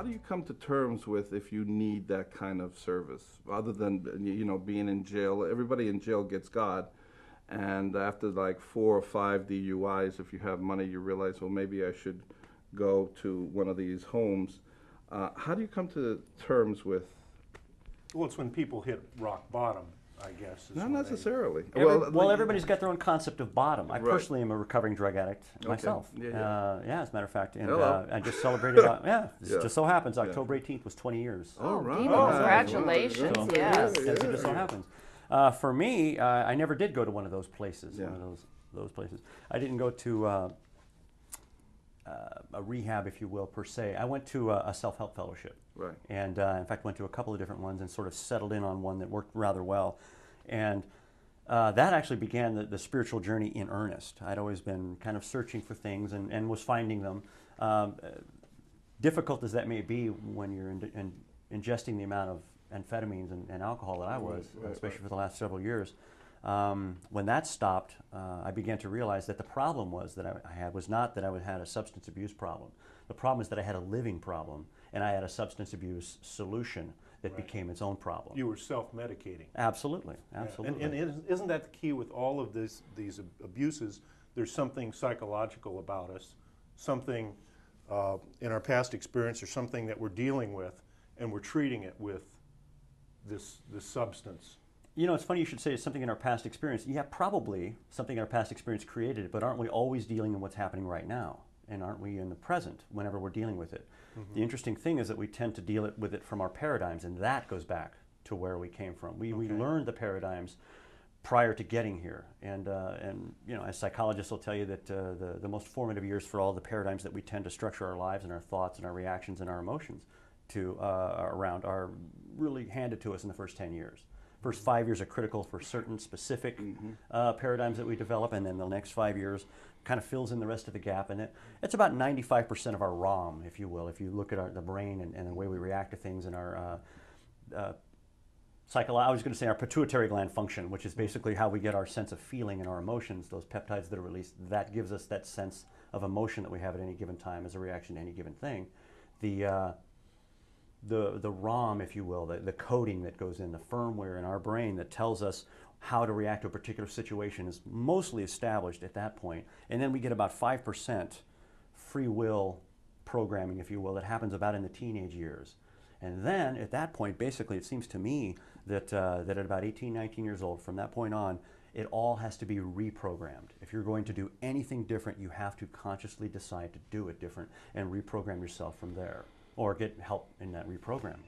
do you come to terms with if you need that kind of service, other than, you know, being in jail? Everybody in jail gets God, and after like 4 or 5 DUIs, if you have money, you realize, well, maybe I should go to one of these homes. How do you come to terms with? Well, it's when people hit rock bottom, I guess. Not necessarily. Well, everybody's got their own concept of bottom. I Right. personally am a recovering drug addict myself. Yeah, Yeah, as a matter of fact. And Hello. I just celebrated, Yeah. just so happens, October 18th was 20 years. Oh, right. Congratulations, So, yes. It just so happens. For me, I never did go to one of those places, Yeah. one of those places. I didn't go to a rehab, if you will, per se. I went to a self-help fellowship. Right. And in fact, went to a couple of different ones and sort of settled in on one that worked rather well. And that actually began the spiritual journey in earnest. I'd always been kind of searching for things and was finding them. Difficult as that may be when you're ingesting the amount of amphetamines and alcohol that I was, especially for the last several years. When that stopped, I began to realize that the problem was that I had was not that I had a substance abuse problem. The problem is that I had a living problem, and I had a substance abuse solution that became its own problem. You were self-medicating. Absolutely, absolutely. And isn't that the key with all of these abuses? There's something psychological about us, something in our past experience, or something that we're dealing with, and we're treating it with this substance. You know, it's funny you should say it's something in our past experience. Yeah, probably something in our past experience created it, but aren't we always dealing in what's happening right now? And aren't we in the present whenever we're dealing with it? Mm-hmm. The interesting thing is that we tend to deal with it from our paradigms, and that goes back to where we came from. We learned the paradigms prior to getting here. And you know, as psychologists will tell you that the most formative years for all the paradigms that we tend to structure our lives and our thoughts and our reactions and our emotions to around are really handed to us in the first 10 years. First 5 years are critical for certain specific paradigms that we develop, and then the next 5 years kind of fills in the rest of the gap. And it's about 95% of our ROM, if you will, if you look at the brain and the way we react to things and our I was going to say our pituitary gland function, which is basically how we get our sense of feeling and our emotions, those peptides that are released, that gives us that sense of emotion that we have at any given time as a reaction to any given thing. The ROM, if you will, the coding that goes in, the firmware in our brain that tells us how to react to a particular situation is mostly established at that point. And then we get about 5% free will programming, if you will, that happens about in the teenage years. And then at that point, basically, it seems to me that at about 18, 19 years old, from that point on, it all has to be reprogrammed. If you're going to do anything different, you have to consciously decide to do it different and reprogram yourself from there, or get help in that reprogram.